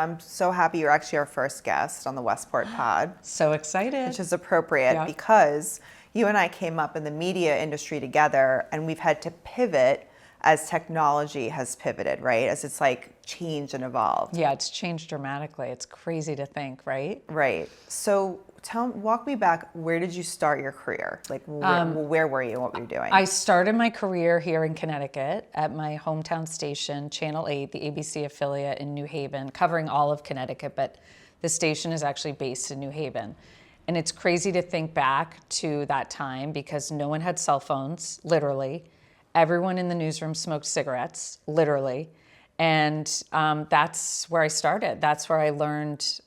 I'm so happy you're actually our first guest on the Westport Pod, So excited. which is appropriate because you and I came up in the media industry together, and we've had to pivot as technology has pivoted, right? As it's like changed and evolved. Yeah, it's changed dramatically. It's crazy to think, right? Right. So walk me back. Where did you start your career? Like, where were you? What were you doing? I started my career here in Connecticut at my hometown station, Channel 8, the ABC affiliate in New Haven, covering all of Connecticut, but the station is actually based in New Haven. And it's crazy to think back to that time because no one had cell phones, literally. Everyone in the newsroom smoked cigarettes, literally. And that's where I started. That's where I learned,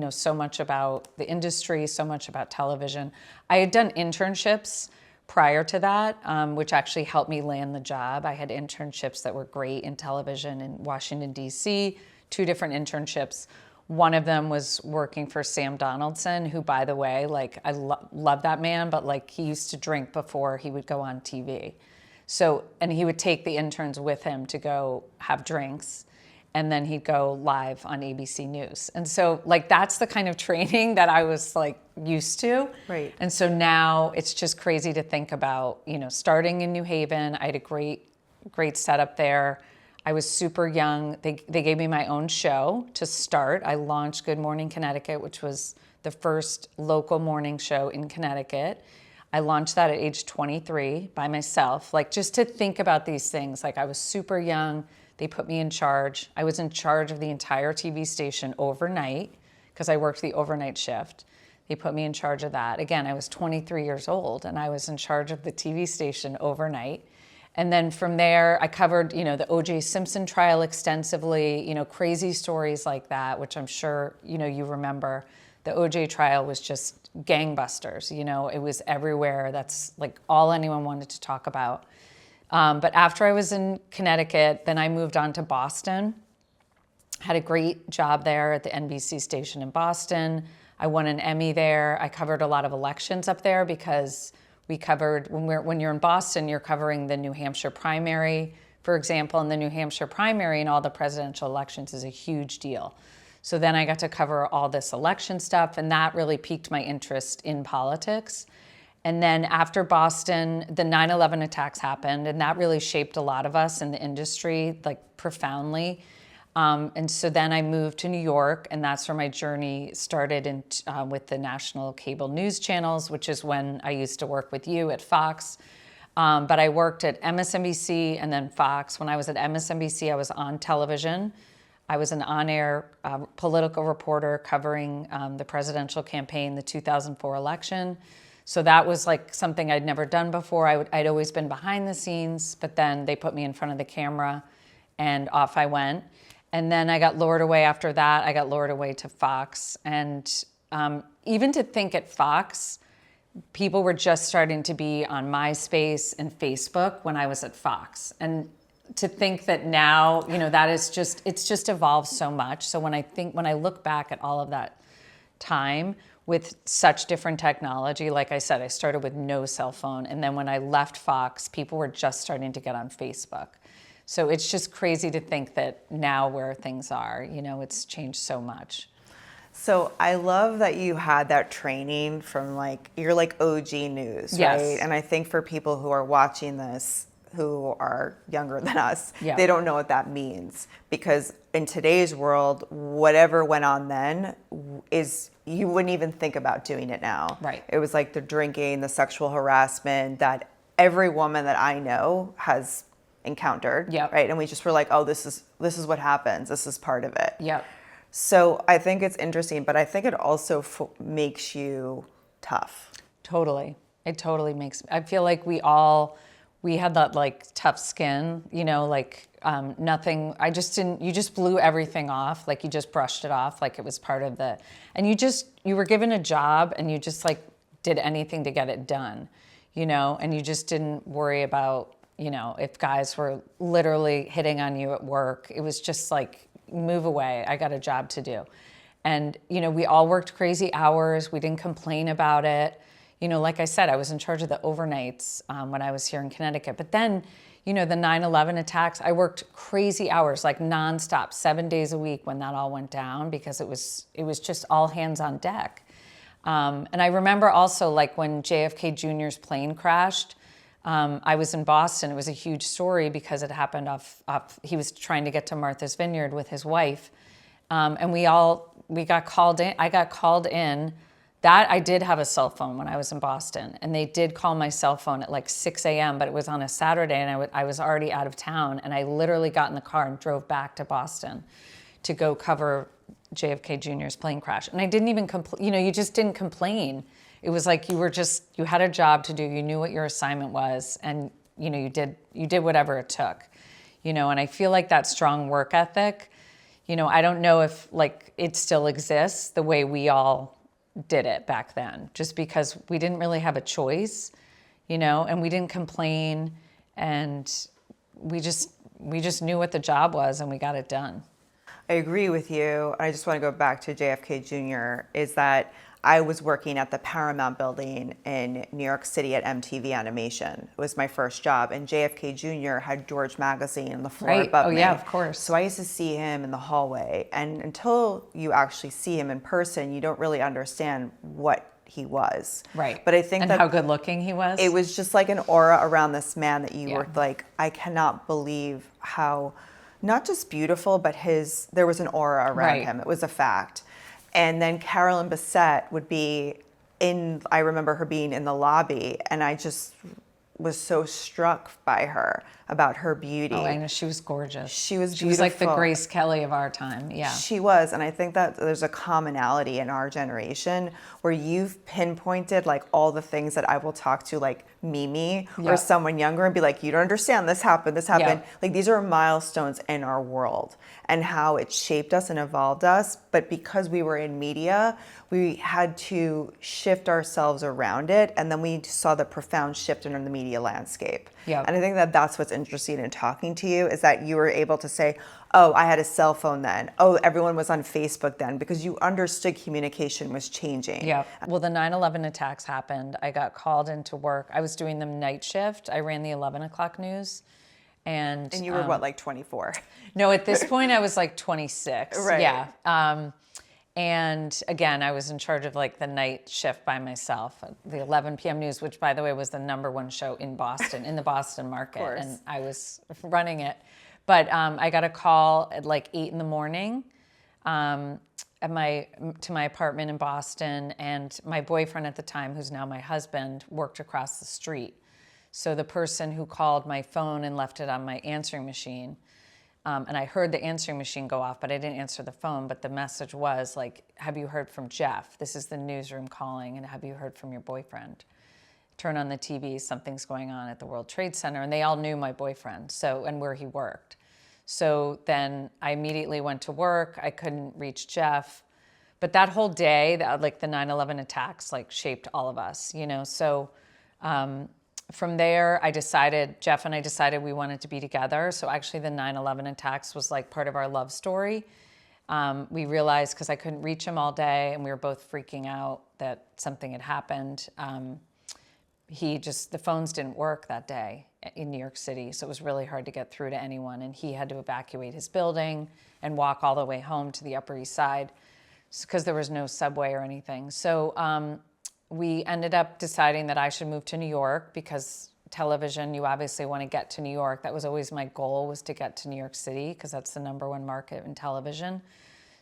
so much about the industry, so much about television. I had done internships prior to that, which actually helped me land the job. I had internships that were great in television in Washington, D.C., 2 different internships. One of them was working for Sam Donaldson, who, by the way, I love that man, but he used to drink before he would go on TV. So, and he would take the interns with him to go have drinks, and then he'd go live on ABC News. And so that's the kind of training that I was used to. Right. And so now it's just crazy to think about, starting in New Haven. I had a great setup there. I was super young. They gave me my own show to start. I launched Good Morning Connecticut, which was the first local morning show in Connecticut. I launched that at age 23 by myself, just to think about these things. I was super young. They put me in charge. I was in charge of the entire TV station overnight because I worked the overnight shift. They put me in charge of that. Again, I was 23 years old and I was in charge of the TV station overnight. And then from there, I covered, the O.J. Simpson trial extensively, crazy stories like that, which I'm sure, you remember. The O.J. trial was just gangbusters, it was everywhere. That's all anyone wanted to talk about. But after I was in Connecticut, then I moved on to Boston. Had a great job there at the NBC station in Boston. I won an Emmy there. I covered a lot of elections up there because we covered, when you're in Boston, you're covering the New Hampshire primary, for example, and the New Hampshire primary and all the presidential elections is a huge deal. So then I got to cover all this election stuff, and that really piqued my interest in politics. And then after Boston, the 9/11 attacks happened, and that really shaped a lot of us in the industry, profoundly. And so then I moved to New York, and that's where my journey started with the national cable news channels, which is when I used to work with you at Fox. But I worked at MSNBC and then Fox. When I was at MSNBC, I was on television. I was an on-air political reporter covering the presidential campaign, the 2004 election. So that was something I'd never done before. I'd always been behind the scenes, but then they put me in front of the camera and off I went. And then I got lured away after that. I got lured away to Fox. And even to think at Fox, people were just starting to be on MySpace and Facebook when I was at Fox. And to think that now, that is it's just evolved so much. So when I look back at all of that time with such different technology, like I said, I started with no cell phone. And then when I left Fox, people were just starting to get on Facebook. So it's just crazy to think that now where things are, it's changed so much. So I love that you had that training from you're OG news, Yes. right? And I think for people who are watching this, who are younger than us, Yeah. They don't know what that means. Because in today's world, whatever went on then you wouldn't even think about doing it now. Right. It was the drinking, the sexual harassment that every woman that I know has encountered. Yep. Right. And we just were oh, this is what happens. This is part of it. Yep. So I think it's interesting, but I think it also makes you tough. Totally. It totally makes, I feel like we had that tough skin, nothing, you just blew everything off. You just brushed it off. It was part of and you were given a job and you just did anything to get it done, and you just didn't worry about, if guys were literally hitting on you at work. It was just move away. I got a job to do. And, we all worked crazy hours. We didn't complain about it. Like I said, I was in charge of the overnights when I was here in Connecticut. But then, the 9/11 attacks, I worked crazy hours, like nonstop, 7 days a week when that all went down, because it was just all hands on deck. And I remember also, like, when JFK Jr.'s plane crashed, I was in Boston. It was a huge story because it happened he was trying to get to Martha's Vineyard with his wife. And we got called in. I got called in. That I did have a cell phone when I was in Boston, and they did call my cell phone at like 6 a.m., but it was on a Saturday, and I was already out of town, and I literally got in the car and drove back to Boston to go cover JFK Jr.'s plane crash. And I didn't even you just didn't complain. It was like you had a job to do, you knew what your assignment was, and you did whatever it took. And I feel like that strong work ethic, I don't know if like it still exists the way we all did it back then, just because we didn't really have a choice, and we didn't complain, and we just knew what the job was, and we got it done. I agree with you. I just want to go back to JFK Jr. is that I was working at the Paramount building in New York City at MTV Animation. It was my first job, and JFK Jr. had George Magazine on the floor above me. Oh yeah, of course. So I used to see him in the hallway, and until you actually see him in person, you don't really understand what he was. Right. But I think and how good looking he was. It was just like an aura around this man that you were like, I cannot believe how, not just beautiful, but there was an aura around him. It was a fact. And then Carolyn Bessette would be I remember her being in the lobby, and I just was so struck by her, about her beauty. Oh, I know, she was gorgeous. She was beautiful. She was like the Grace Kelly of our time, yeah. She was, and I think that there's a commonality in our generation where you've pinpointed like all the things that I will talk to like Mimi or someone younger and be like, you don't understand, this happened. Like these are milestones in our world and how it shaped us and evolved us. But because we were in media, we had to shift ourselves around it, and then we saw the profound shift in the media landscape. Yeah. And I think that that's what's interesting in talking to you, is that you were able to say, oh, I had a cell phone then. Oh, everyone was on Facebook then, because you understood communication was changing. Yeah. Well, the 9/11 attacks happened. I got called into work. I was doing the night shift. I ran the 11 o'clock news. And you were what, like 24? No, at this point I was like 26. Right. Yeah. And again, I was in charge of like the night shift by myself, the 11 p.m. news, which by the way was the #1 show in Boston, in the Boston market. And I was running it. But I got a call at like 8 in the morning to my apartment in Boston. And my boyfriend at the time, who's now my husband, worked across the street. So the person who called my phone and left it on my answering machine, and I heard the answering machine go off, but I didn't answer the phone. But the message was like, have you heard from Jeff? This is the newsroom calling, and have you heard from your boyfriend? Turn on the TV, something's going on at the World Trade Center. And they all knew my boyfriend, and where he worked. So then I immediately went to work. I couldn't reach Jeff. But that whole day, like the 9/11 attacks, like shaped all of us, So from there, Jeff and I decided we wanted to be together. So actually the 9/11 attacks was like part of our love story. We realized, because I couldn't reach him all day and we were both freaking out that something had happened. The phones didn't work that day in New York City. So it was really hard to get through to anyone. And he had to evacuate his building and walk all the way home to the Upper East Side because there was no subway or anything. So we ended up deciding that I should move to New York, because television, you obviously want to get to New York. That was always my goal, was to get to New York City, because that's the #1 market in television.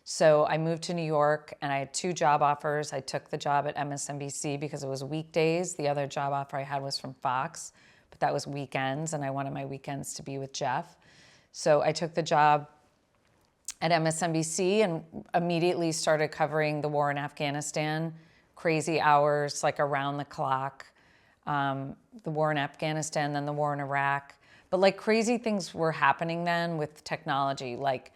So I moved to New York, and I had 2 job offers. I took the job at MSNBC because it was weekdays. The other job offer I had was from Fox, but that was weekends, and I wanted my weekends to be with Jeff. So I took the job at MSNBC and immediately started covering the war in Afghanistan. Crazy hours, like around the clock. The war in Afghanistan, then the war in Iraq. But like crazy things were happening then with technology. Like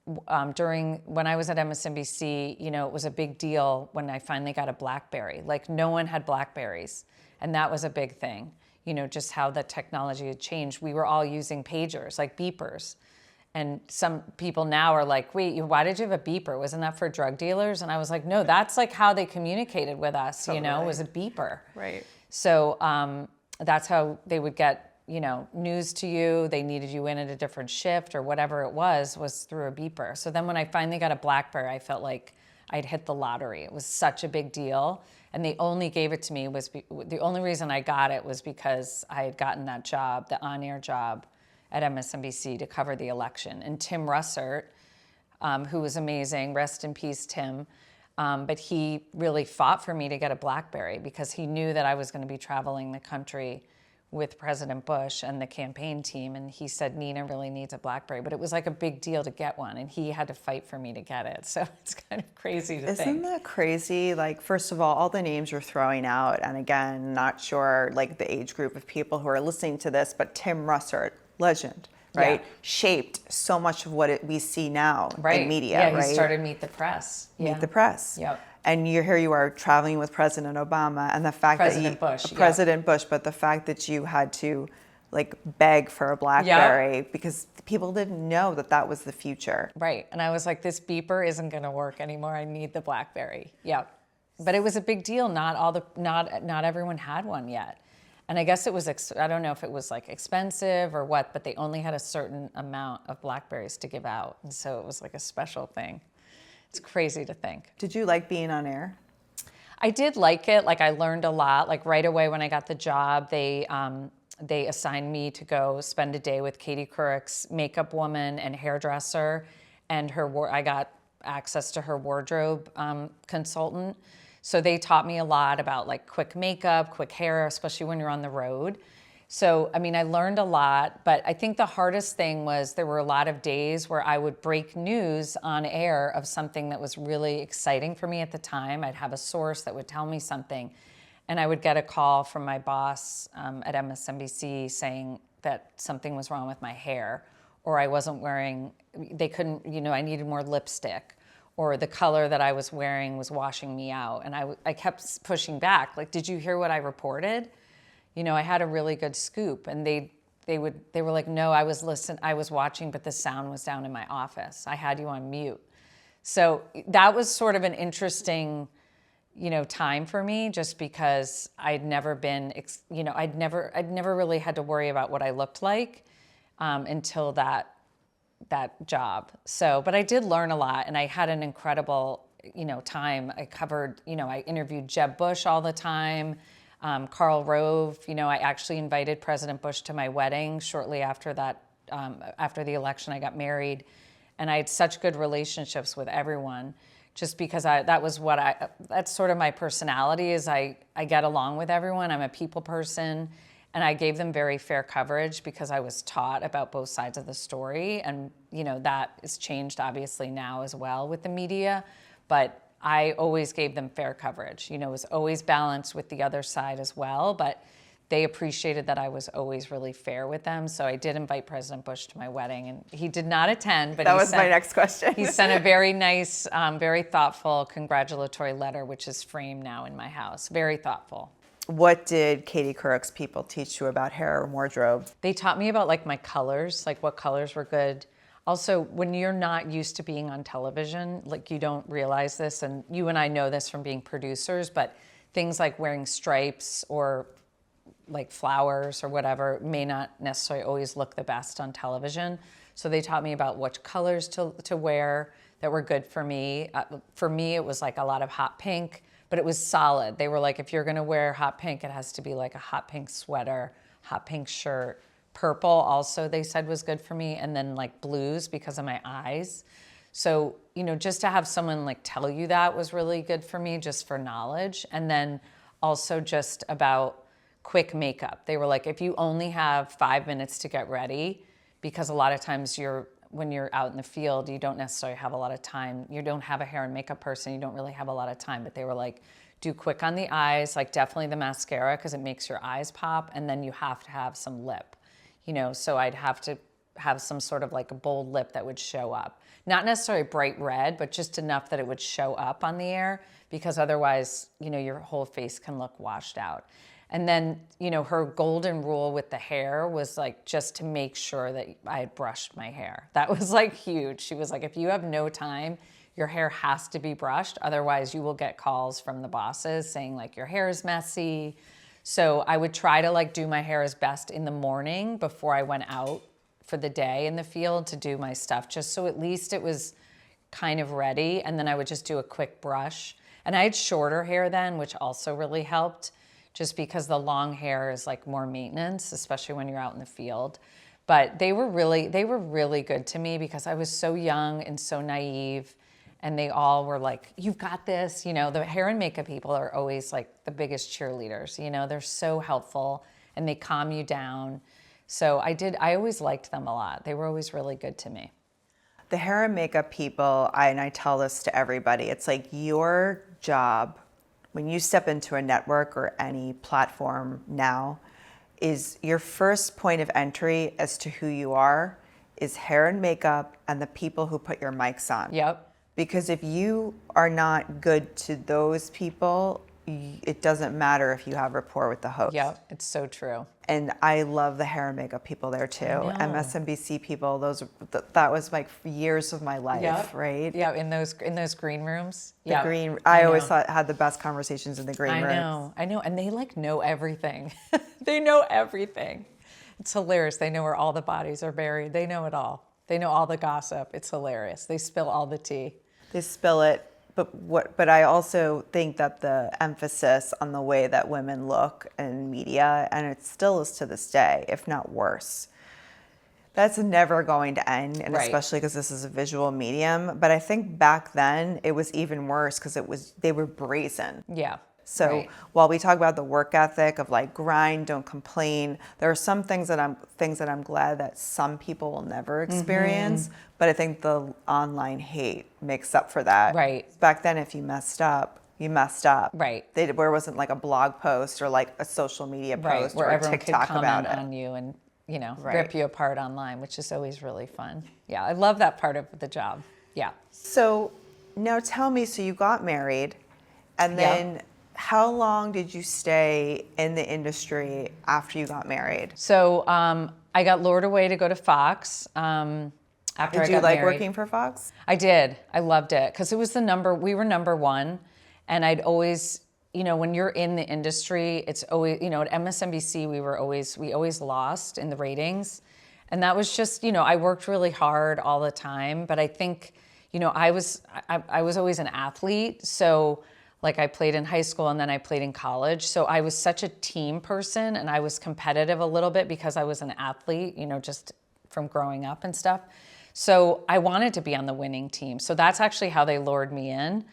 when I was at MSNBC, it was a big deal when I finally got a BlackBerry. Like no one had BlackBerries. And that was a big thing. Just how the technology had changed. We were all using pagers, like beepers. And some people now are like, wait, why did you have a beeper? Wasn't that for drug dealers? And I was like, no, that's like how they communicated with us, was a beeper. Right. So that's how they would get news to you, they needed you in at a different shift or whatever it was through a beeper. So then when I finally got a BlackBerry, I felt like I'd hit the lottery. It was such a big deal. And they only gave it to me the only reason I got it was because I had gotten that job, the on-air job at MSNBC to cover the election. And Tim Russert, who was amazing, rest in peace, Tim, but he really fought for me to get a BlackBerry because he knew that I was going to be traveling the country with President Bush and the campaign team. And he said, Nina really needs a BlackBerry. But it was like a big deal to get one. And he had to fight for me to get it. So it's kind of crazy to think. Isn't that crazy? Like, first of all the names you're throwing out. And again, not sure like the age group of people who are listening to this, but Tim Russert, legend, right? Yeah. Shaped so much of what we see now in media, right? He started Meet the Press. Meet the Press. Yep. And here you are traveling with President Obama, and the fact President Bush, but the fact that you had to like beg for a BlackBerry because people didn't know that was the future. Right. And I was like, this beeper isn't going to work anymore. I need the BlackBerry. Yeah. But it was a big deal. Not everyone had one yet. And I guess it was, I don't know if it was like expensive or what, but they only had a certain amount of BlackBerries to give out. And so it was like a special thing. It's crazy to think. Did you like being on air? I did like it. Like I learned a lot. Like right away when I got the job, they assigned me to go spend a day with Katie Couric's makeup woman and hairdresser, and I got access to her wardrobe consultant. So they taught me a lot about like quick makeup, quick hair, especially when you're on the road. So, I mean, I learned a lot, but I think the hardest thing was there were a lot of days where I would break news on air of something that was really exciting for me at the time. I'd have a source that would tell me something, and I would get a call from my boss at MSNBC saying that something was wrong with my hair, or I wasn't wearing, they couldn't, I needed more lipstick, or the color that I was wearing was washing me out. And I kept pushing back, like, did you hear what I reported? I had a really good scoop, and they were like, no, I was watching, but the sound was down in my office. I had you on mute. So that was sort of an interesting, time for me, just because I'd never been, I'd never really had to worry about what I looked like until that job. So, but I did learn a lot, and I had an incredible, time. I covered, I interviewed Jeb Bush all the time. Karl Rove, I actually invited President Bush to my wedding shortly after that, after the election. I got married, and I had such good relationships with everyone, just because that's sort of my personality, is I get along with everyone. I'm a people person, and I gave them very fair coverage because I was taught about both sides of the story, and that is changed obviously now as well with the media, but I always gave them fair coverage. It was always balanced with the other side as well, but they appreciated that I was always really fair with them. So I did invite President Bush to my wedding, and he did not attend, but that was my next question. He sent a very nice, very thoughtful congratulatory letter, which is framed now in my house. Very thoughtful. What did Katie Couric's people teach you about hair and wardrobe? They taught me about like my colors, like what colors were good. Also, when you're not used to being on television, like you don't realize this, and you and I know this from being producers, but things like wearing stripes or like flowers or whatever may not necessarily always look the best on television. So they taught me about which colors to wear that were good for me. For me, it was like a lot of hot pink, but it was solid. They were like, if you're gonna wear hot pink, it has to be like a hot pink sweater, hot pink shirt. Purple also they said was good for me, and then like blues because of my eyes. So, just to have someone like tell you that was really good for me, just for knowledge. And then also just about quick makeup. They were like, if you only have 5 minutes to get ready, because a lot of times when you're out in the field, you don't necessarily have a lot of time. You don't have a hair and makeup person, you don't really have a lot of time. But they were like, do quick on the eyes, like definitely the mascara because it makes your eyes pop, and then you have to have some lip. So I'd have to have some sort of like a bold lip that would show up. Not necessarily bright red, but just enough that it would show up on the air, because otherwise, your whole face can look washed out. And then, her golden rule with the hair was like just to make sure that I had brushed my hair. That was like huge. She was like, if you have no time, your hair has to be brushed. Otherwise, you will get calls from the bosses saying like your hair is messy. So I would try to like do my hair as best in the morning before I went out for the day in the field to do my stuff, just so at least it was kind of ready. And then I would just do a quick brush. And I had shorter hair then, which also really helped, just because the long hair is like more maintenance, especially when you're out in the field. But they were really good to me because I was so young and so naive. And they all were like, you've got this. You know, the hair and makeup people are always like the biggest cheerleaders. You know, they're so helpful and they calm you down. So I always liked them a lot. They were always really good to me. The hair and makeup people, and I tell this to everybody, it's like your job when you step into a network or any platform now is your first point of entry as to who you are is hair and makeup and the people who put your mics on. Yep. Because if you are not good to those people, it doesn't matter if you have rapport with the host. Yep, it's so true. And I love the hair and makeup people there too. MSNBC people, that was like years of my life, right? Yeah, in those green rooms. I always thought had the best conversations in the green rooms. I know, and they like know everything. They know everything. It's hilarious. They know where all the bodies are buried. They know it all. They know all the gossip. It's hilarious. They spill all the tea. They spill it. But I also think that the emphasis on the way that women look in media, and it still is to this day, if not worse, that's never going to end, and especially because this is a visual medium. But I think back then it was even worse because they were brazen. Yeah. So while we talk about the work ethic of like grind, don't complain, there are some things that I'm glad that some people will never experience. But I think the online hate makes up for that. Right. Back then, if you messed up, you messed up. Right. Where it wasn't like a blog post or like a social media post where or a everyone TikTok could about comment it. on you and rip you apart online, which is always really fun. Yeah, I love that part of the job. Yeah. So now tell me, so you got married, and then how long did you stay in the industry after you got married? So I got lured away to go to Fox after I got married. Did you like working for Fox? I did. I loved it because it was we were number one. And I'd always, when you're in the industry, it's always, at MSNBC, we always lost in the ratings. And that was just, I worked really hard all the time. But I think, I was always an athlete. So like I played in high school and then I played in college. So I was such a team person and I was competitive a little bit because I was an athlete, just from growing up and stuff. So I wanted to be on the winning team. So that's actually how they lured me in.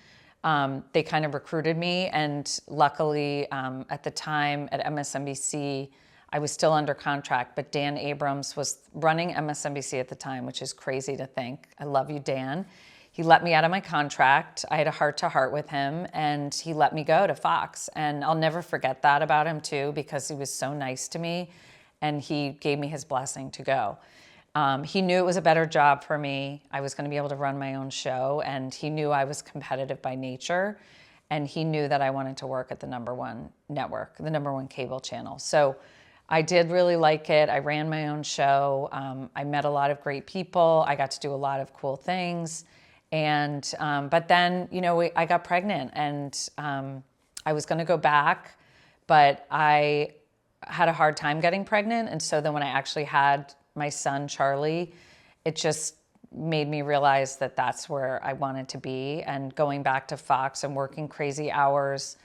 They kind of recruited me. And luckily at the time at MSNBC, I was still under contract, but Dan Abrams was running MSNBC at the time, which is crazy to think. I love you, Dan. He let me out of my contract. I had a heart-to-heart with him, and he let me go to Fox. And I'll never forget that about him, too, because he was so nice to me, and he gave me his blessing to go. He knew it was a better job for me. I was going to be able to run my own show, and he knew I was competitive by nature, and he knew that I wanted to work at the number one network, the number one cable channel. So I did really like it. I ran my own show. I met a lot of great people. I got to do a lot of cool things. And, but then, I got pregnant and I was going to go back, but I had a hard time getting pregnant. And so then when I actually had my son, Charlie, it just made me realize that that's where I wanted to be. And going back to Fox and working crazy hours,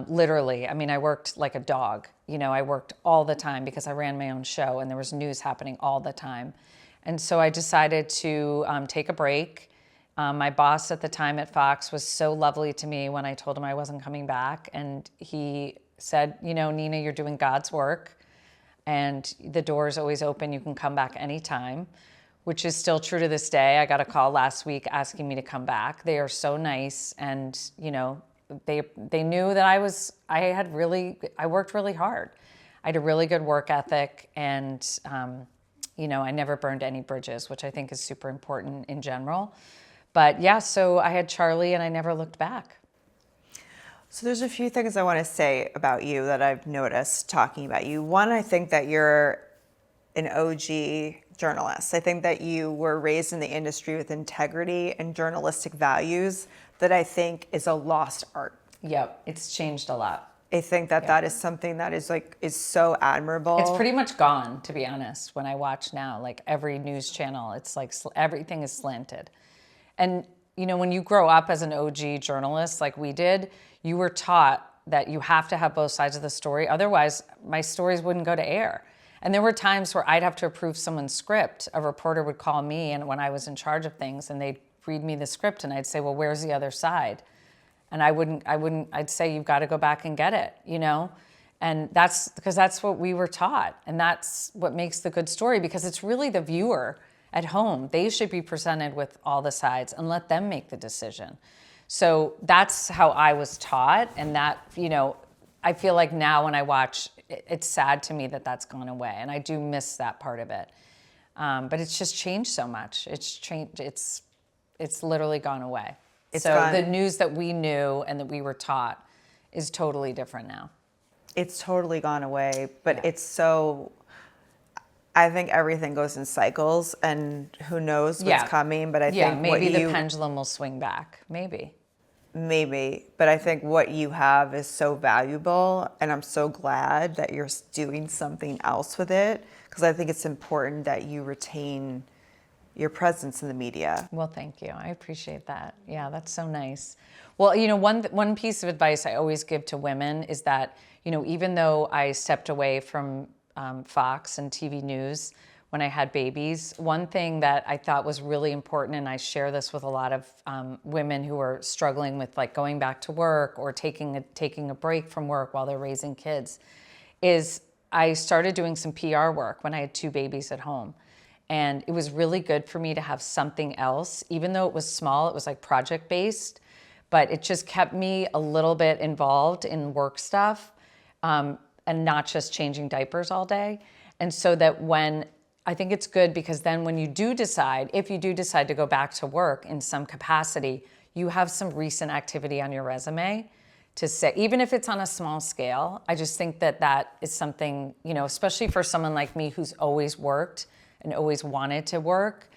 literally, I worked like a dog. I worked all the time because I ran my own show and there was news happening all the time. And so I decided to take a break. My boss at the time at Fox was so lovely to me when I told him I wasn't coming back. And he said, Nina, you're doing God's work and the door is always open. You can come back anytime, which is still true to this day. I got a call last week asking me to come back. They are so nice. And, they knew that I worked really hard. I had a really good work ethic and, I never burned any bridges, which I think is super important in general. But yeah, so I had Charlie and I never looked back. So there's a few things I want to say about you that I've noticed talking about you. One, I think that you're an OG journalist. I think that you were raised in the industry with integrity and journalistic values that I think is a lost art. Yep, it's changed a lot. I think that that is something that is so admirable. It's pretty much gone, to be honest. When I watch now, like every news channel, it's like everything is slanted. And when you grow up as an OG journalist like we did, you were taught that you have to have both sides of the story. Otherwise, my stories wouldn't go to air. And there were times where I'd have to approve someone's script. A reporter would call me, and when I was in charge of things, and they'd read me the script, and I'd say, well, where's the other side? And I'd say, you've got to go back and get it, And that's because that's what we were taught. And that's what makes the good story, because it's really the viewer at home. They should be presented with all the sides and let them make the decision. So that's how I was taught. And that, I feel like now when I watch, it's sad to me that that's gone away. And I do miss that part of it. But it's just changed so much. It's changed. It's literally gone away. The news that we knew and that we were taught is totally different now. It's totally gone away, but it's so, I think everything goes in cycles, and who knows what's coming, but I think maybe the pendulum will swing back, maybe, but I think what you have is so valuable, and I'm so glad that you're doing something else with it, because I think it's important that you retain your presence in the media. Well, thank you. I appreciate that. Yeah, that's so nice. Well, one piece of advice I always give to women is that, even though I stepped away from Fox and TV news when I had babies, one thing that I thought was really important, and I share this with a lot of women who are struggling with like going back to work or taking a break from work while they're raising kids, is I started doing some PR work when I had 2 babies at home. And it was really good for me to have something else, even though it was small, it was like project-based, but it just kept me a little bit involved in work stuff and not just changing diapers all day. And so that I think it's good, because then when if you do decide to go back to work in some capacity, you have some recent activity on your resume to say, even if it's on a small scale. I just think that is something, especially for someone like me who's always worked and always wanted to work.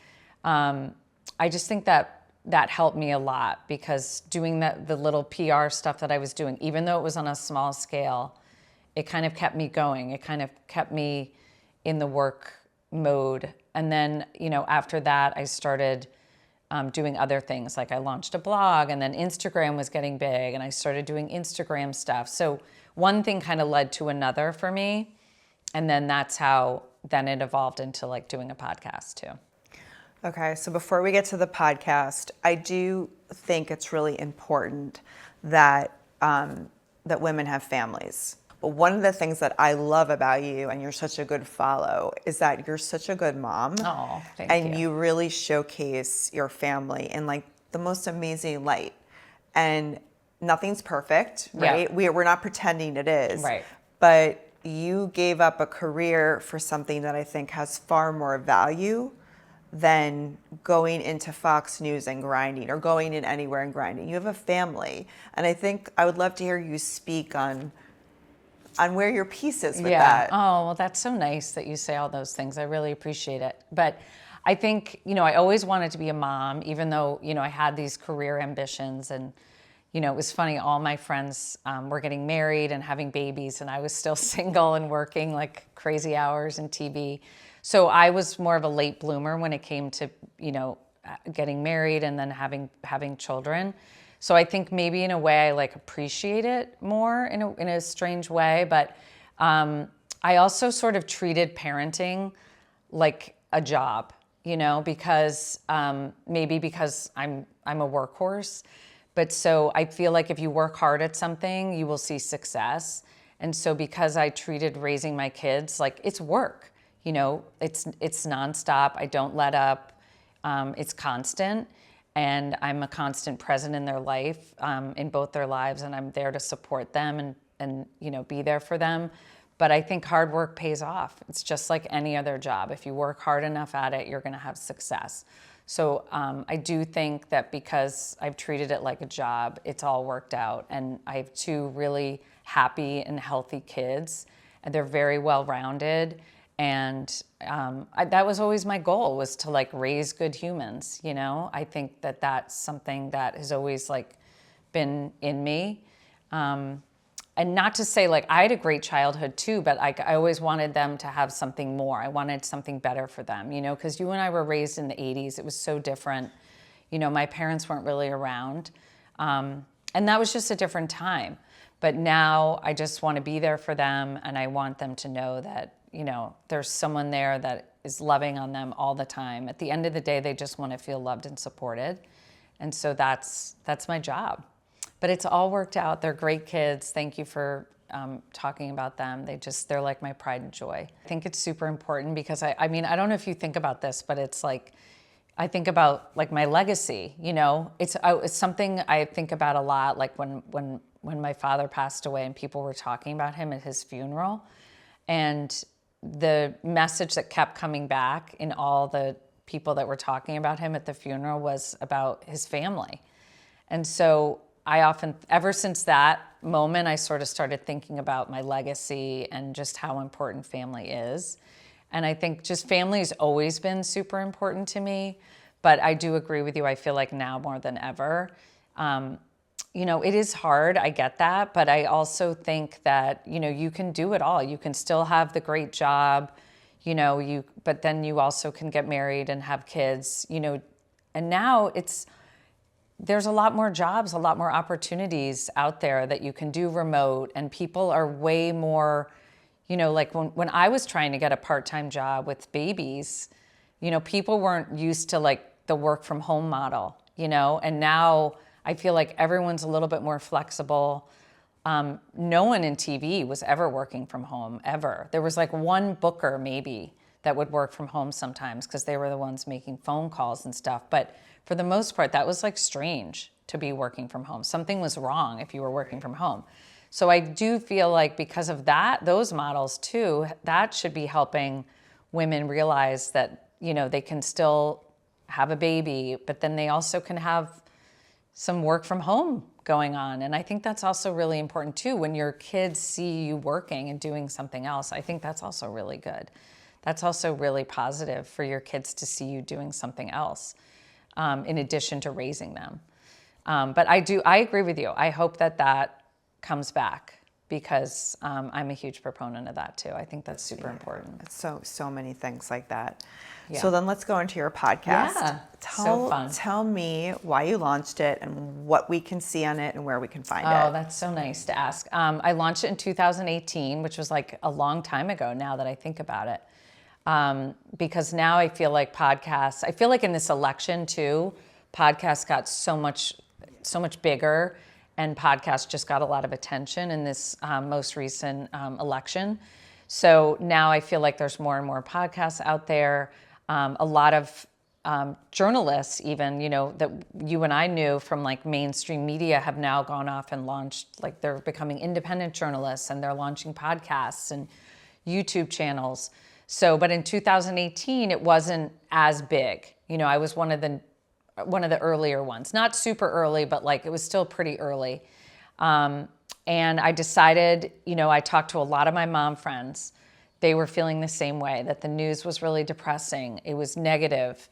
I just think that helped me a lot, because doing the little PR stuff that I was doing, even though it was on a small scale, it kind of kept me going. It kind of kept me in the work mode. And then, after that, I started doing other things. Like I launched a blog, and then Instagram was getting big, and I started doing Instagram stuff. So one thing kind of led to another for me. And then that's how then it evolved into like doing a podcast too. Okay, so before we get to the podcast, I do think it's really important that that women have families. But one of the things that I love about you, and you're such a good follow, is that you're such a good mom. Oh, thank you. And you really showcase your family in like the most amazing light. And nothing's perfect, right? Yeah. We're not pretending it is. Right. But you gave up a career for something that I think has far more value than going into Fox News and grinding, or going in anywhere and grinding. You have a family. And I think I would love to hear you speak on where your peace is with that. Oh, well, that's so nice that you say all those things. I really appreciate it. But I think, I always wanted to be a mom, even though, I had these career ambitions. And, it was funny, all my friends were getting married and having babies, and I was still single and working like crazy hours in TV. So I was more of a late bloomer when it came to, getting married and then having children. So I think maybe in a way I like appreciate it more in a strange way. But I also sort of treated parenting like a job, because maybe because I'm a workhorse. But so I feel like if you work hard at something, you will see success. And so because I treated raising my kids like it's work, it's nonstop. I don't let up. It's constant. And I'm a constant present in their life, in both their lives, and I'm there to support them and be there for them. But I think hard work pays off. It's just like any other job. If you work hard enough at it, you're going to have success. So I do think that because I've treated it like a job, it's all worked out. And I have 2 really happy and healthy kids, and they're very well-rounded. And that was always my goal, was to like raise good humans. I think that that's something that has always like been in me. and not to say like I had a great childhood too, but I always wanted them to have something more. I wanted something better for them, because you and I were raised in the 80s. It was so different. My parents weren't really around. And that was just a different time. But now I just want to be there for them, and I want them to know that, there's someone there that is loving on them all the time. At the end of the day, they just want to feel loved and supported. And so that's my job. But it's all worked out. They're great kids. Thank you for talking about them. They're like my pride and joy. I think it's super important because I don't know if you think about this, but it's like, I think about like my legacy, it's something I think about a lot. Like when my father passed away and people were talking about him at his funeral, and the message that kept coming back in all the people that were talking about him at the funeral was about his family. And so I often, ever since that moment, I sort of started thinking about my legacy and just how important family is. And I think just family has always been super important to me, but I do agree with you. I feel like now more than ever, it is hard. I get that, but I also think that, you can do it all. You can still have the great job, but then you also can get married and have kids, and now there's a lot more jobs, a lot more opportunities out there that you can do remote, and people are way more, like when I was trying to get a part-time job with babies, people weren't used to like the work from home model, and now I feel like everyone's a little bit more flexible. No one in TV was ever working from home, ever. There was like one booker maybe that would work from home sometimes because they were the ones making phone calls and stuff. But for the most part, that was like strange to be working from home. Something was wrong if you were working from home. So I do feel like because of that, those models too, that should be helping women realize that, they can still have a baby, but then they also can have some work from home going on. And I think that's also really important too. When your kids see you working and doing something else, I think that's also really good. That's also really positive for your kids to see you doing something else, in addition to raising them. But I agree with you. I hope that comes back because I'm a huge proponent of that too. I think that's super important. So many things like that. Yeah. So then let's go into your podcast. Yeah, so fun. Tell me why you launched it and what we can see on it and where we can find it. Oh, that's so nice to ask. I launched it in 2018, which was like a long time ago now that I think about it. Because now I feel like podcasts, I feel like in this election too, podcasts got so much bigger, and podcasts just got a lot of attention in this most recent election. So now I feel like there's more and more podcasts out there. A lot of journalists even, that you and I knew from like mainstream media have now gone off and launched, like they're becoming independent journalists and they're launching podcasts and YouTube channels. So, but in 2018, it wasn't as big. I was one of the earlier ones, not super early, but like it was still pretty early. And I decided, I talked to a lot of my mom friends. They were feeling the same way, that the news was really depressing. It was negative.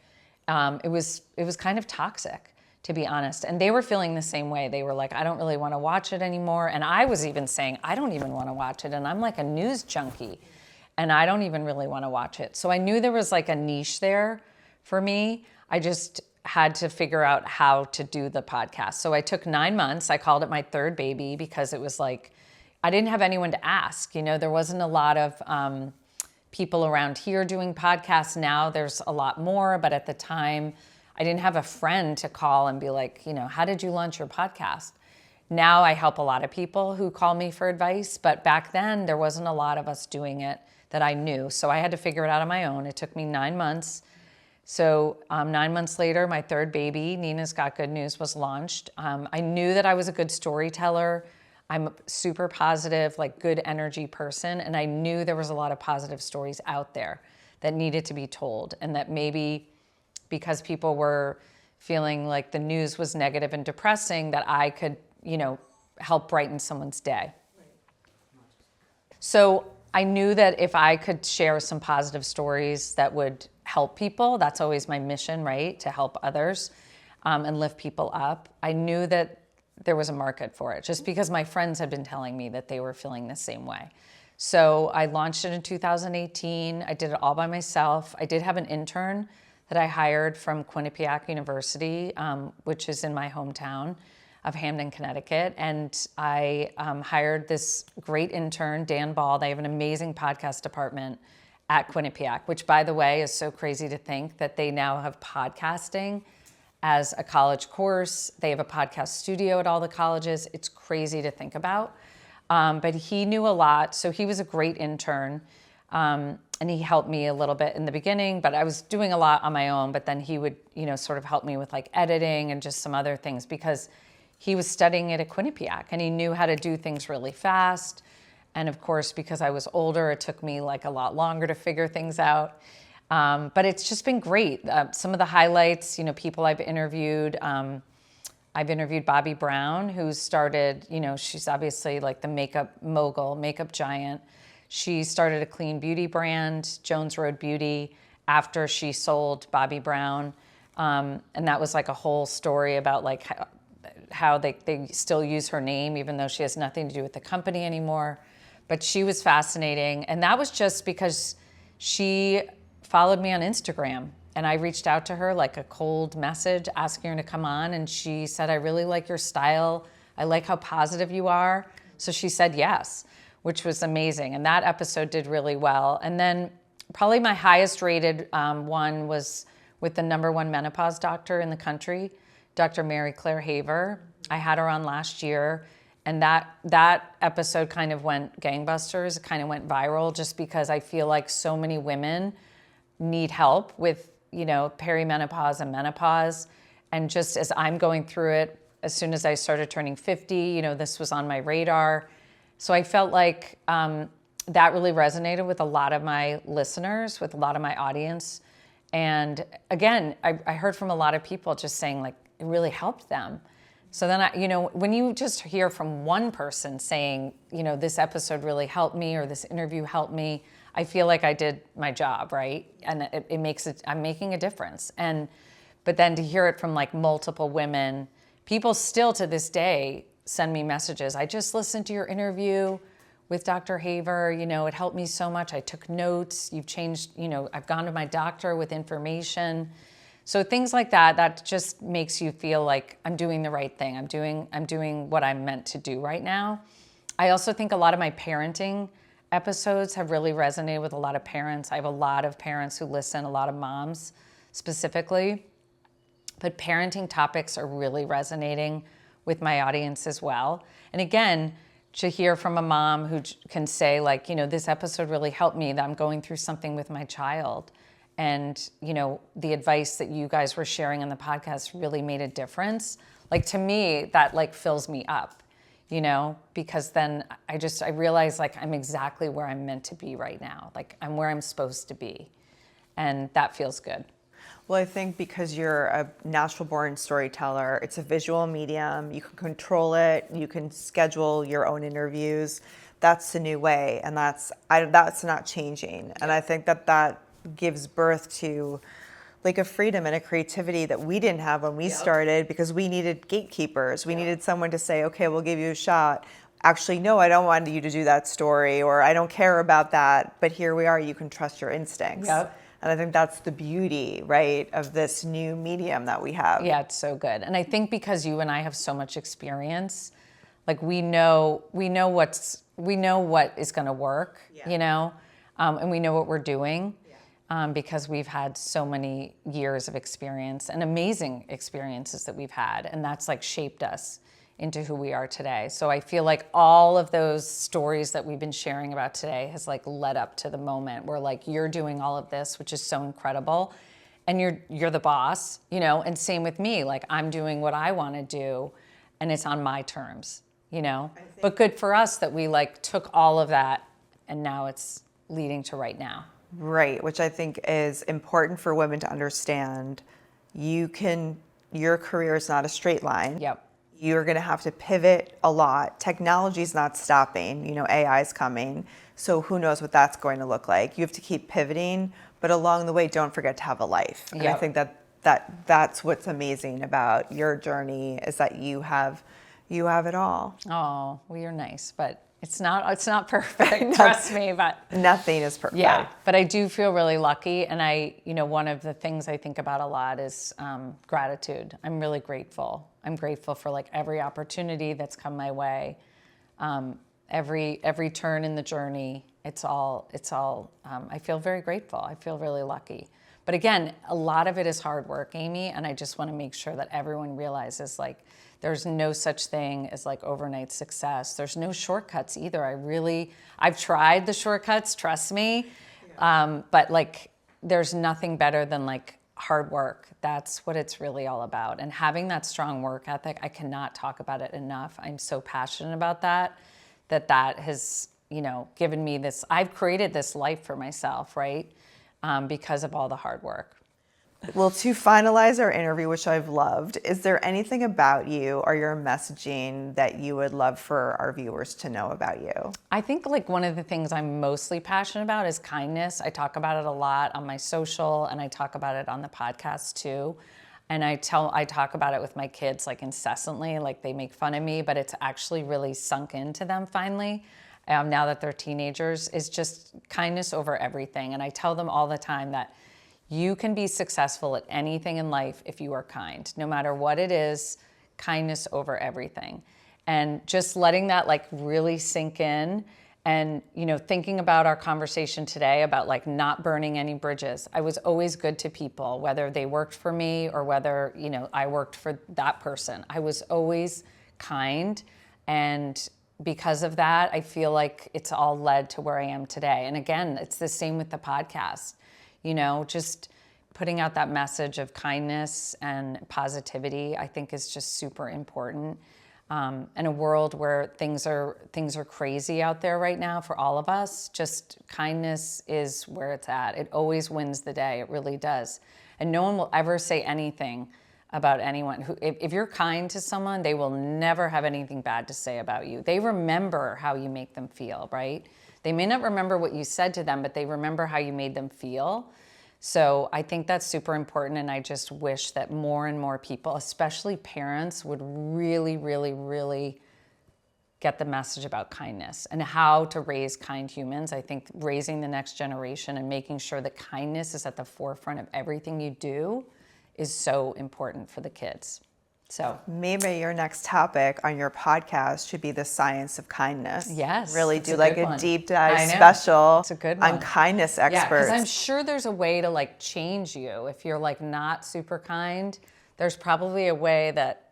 It was kind of toxic, to be honest. And they were feeling the same way. They were like, I don't really want to watch it anymore. And I was even saying, I don't even want to watch it. And I'm like a news junkie, and I don't even really want to watch it. So I knew there was like a niche there for me. I just had to figure out how to do the podcast. So I took 9 months. I called it my third baby because it was like, I didn't have anyone to ask. There wasn't a lot of people around here doing podcasts. Now there's a lot more, but at the time I didn't have a friend to call and be like, how did you launch your podcast? Now I help a lot of people who call me for advice, but back then there wasn't a lot of us doing it that I knew. So I had to figure it out on my own. It took me 9 months. So 9 months later, my third baby, Nina's Got Good News, was launched. I knew that I was a good storyteller. I'm a super positive, like good energy person. And I knew there was a lot of positive stories out there that needed to be told. And that maybe because people were feeling like the news was negative and depressing, that I could, help brighten someone's day. So I knew that if I could share some positive stories that would help people, that's always my mission, right? To help others and lift people up. I knew that there was a market for it, just because my friends had been telling me that they were feeling the same way. So I launched it in 2018. I did it all by myself. I did have an intern that I hired from Quinnipiac University, which is in my hometown of Hamden, Connecticut. And I hired this great intern, Dan Ball. They have an amazing podcast department at Quinnipiac, which, by the way, is so crazy to think that they now have podcasting as a college course. They have a podcast studio at all the colleges. It's crazy to think about. But he knew a lot, so he was a great intern. And he helped me a little bit in the beginning, but I was doing a lot on my own. But then he would, sort of help me with like editing and just some other things, because he was studying it at Quinnipiac and he knew how to do things really fast. And of course, because I was older, it took me like a lot longer to figure things out. But it's just been great. Some of the highlights, people I've interviewed. I've interviewed Bobbi Brown, who started, she's obviously like the makeup mogul, makeup giant. She started a clean beauty brand, Jones Road Beauty, after she sold Bobbi Brown. And that was like a whole story about like how they still use her name, even though she has nothing to do with the company anymore. But she was fascinating. And that was just because she followed me on Instagram. And I reached out to her like a cold message asking her to come on. And she said, I really like your style. I like how positive you are. So she said yes, which was amazing. And that episode did really well. And then probably my highest rated one was with the #1 menopause doctor in the country, Dr. Mary Claire Haver. I had her on last year. And that episode kind of went gangbusters. It kind of went viral just because I feel like so many women need help with, perimenopause and menopause. And just as I'm going through it, as soon as I started turning 50, this was on my radar. So I felt like that really resonated with a lot of my listeners, with a lot of my audience. And again, I heard from a lot of people just saying like it really helped them. So then, when you just hear from one person saying, this episode really helped me or this interview helped me, I feel like I did my job, right? And it makes it, I'm making a difference. But then to hear it from like multiple women, people still to this day send me messages. I just listened to your interview with Dr. Haver. It helped me so much. I took notes. You've changed, I've gone to my doctor with information. So things like that just makes you feel like I'm doing the right thing. I'm doing what I'm meant to do right now. I also think a lot of my parenting episodes have really resonated with a lot of parents. I have a lot of parents who listen, a lot of moms specifically. But parenting topics are really resonating with my audience as well. And again, to hear from a mom who can say like, this episode really helped me, that I'm going through something with my child. And, the advice that you guys were sharing on the podcast really made a difference. Like to me, that like fills me up, because then I realize like I'm exactly where I'm meant to be right now. Like I'm where I'm supposed to be. And that feels good. Well, I think because you're a natural born storyteller, it's a visual medium, you can control it, you can schedule your own interviews. That's the new way. And that's not changing. And I think that gives birth to like a freedom and a creativity that we didn't have when we started, because we needed gatekeepers. We needed someone to say, okay, we'll give you a shot. Actually, no, I don't want you to do that story, or I don't care about that. But here we are, you can trust your instincts. Yep. And I think that's the beauty, right, of this new medium that we have. Yeah, it's so good. And I think because you and I have so much experience, like we know what is going to work, and we know what we're doing. Because we've had so many years of experience and amazing experiences that we've had. And that's like shaped us into who we are today. So I feel like all of those stories that we've been sharing about today has like led up to the moment where like you're doing all of this, which is so incredible. And you're the boss, and same with me. Like I'm doing what I want to do and it's on my terms, But good for us that we like took all of that and now it's leading to right now. Right, which I think is important for women to understand. Your career is not a straight line. Yep. You're going to have to pivot a lot. Technology's not stopping. AI is coming. So who knows what that's going to look like. You have to keep pivoting, but along the way, don't forget to have a life. And I think that's what's amazing about your journey, is that you have, You have it all. Oh, well, you're nice, but it's not perfect. Trust me, but nothing is perfect. Yeah, but I do feel really lucky, and one of the things I think about a lot is gratitude. I'm really grateful. I'm grateful for like every opportunity that's come my way, every turn in the journey. It's all. I feel very grateful. I feel really lucky. But again, a lot of it is hard work, Amy, and I just want to make sure that everyone realizes like there's no such thing as like overnight success. There's no shortcuts either. I've tried the shortcuts, trust me. Yeah. But like there's nothing better than like hard work. That's what it's really all about. And having that strong work ethic, I cannot talk about it enough. I'm so passionate about that has, given me this, I've created this life for myself, right? Because of all the hard work. Well, to finalize our interview, which I've loved, is there anything about you or your messaging that you would love for our viewers to know about you? I think like one of the things I'm mostly passionate about is kindness. I talk about it a lot on my social, and I talk about it on the podcast too. And I talk about it with my kids like incessantly, like they make fun of me, but it's actually really sunk into them finally. Now that they're teenagers, is just kindness over everything. And I tell them all the time that you can be successful at anything in life if you are kind. No matter what it is, kindness over everything. And just letting that like really sink in, and thinking about our conversation today about like not burning any bridges. I was always good to people, whether they worked for me or whether I worked for that person. I was always kind, and because of that, I feel like it's all led to where I am today. And again, it's the same with the podcast. Just putting out that message of kindness and positivity, I think is just super important. In a world where things are crazy out there right now for all of us, just kindness is where it's at. It always wins the day. It really does. And no one will ever say anything about anyone who, if you're kind to someone, they will never have anything bad to say about you. They remember how you make them feel, right? They may not remember what you said to them, but they remember how you made them feel. So I think that's super important, and I just wish that more and more people, especially parents, would really, really, really get the message about kindness and how to raise kind humans. I think raising the next generation and making sure that kindness is at the forefront of everything you do is so important for the kids. So maybe your next topic on your podcast should be the science of kindness. Yes. Really do like a one. deep dive special it's a good one. on kindness experts. Yeah, because I'm sure there's a way to like change you. If you're like not super kind, there's probably a way that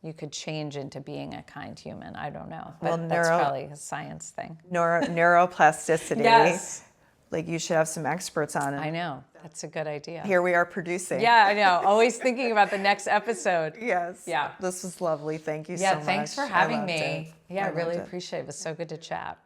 you could change into being a kind human. I don't know. But that's probably a science thing. Neuroplasticity. Yes. Like you should have some experts on it. I know. That's a good idea. Here we are producing. Yeah, I know. Always thinking about the next episode. Yes. Yeah. This was lovely. Thank you so much. Yeah, thanks for having me. It. Yeah, I really appreciate it. It was so good to chat.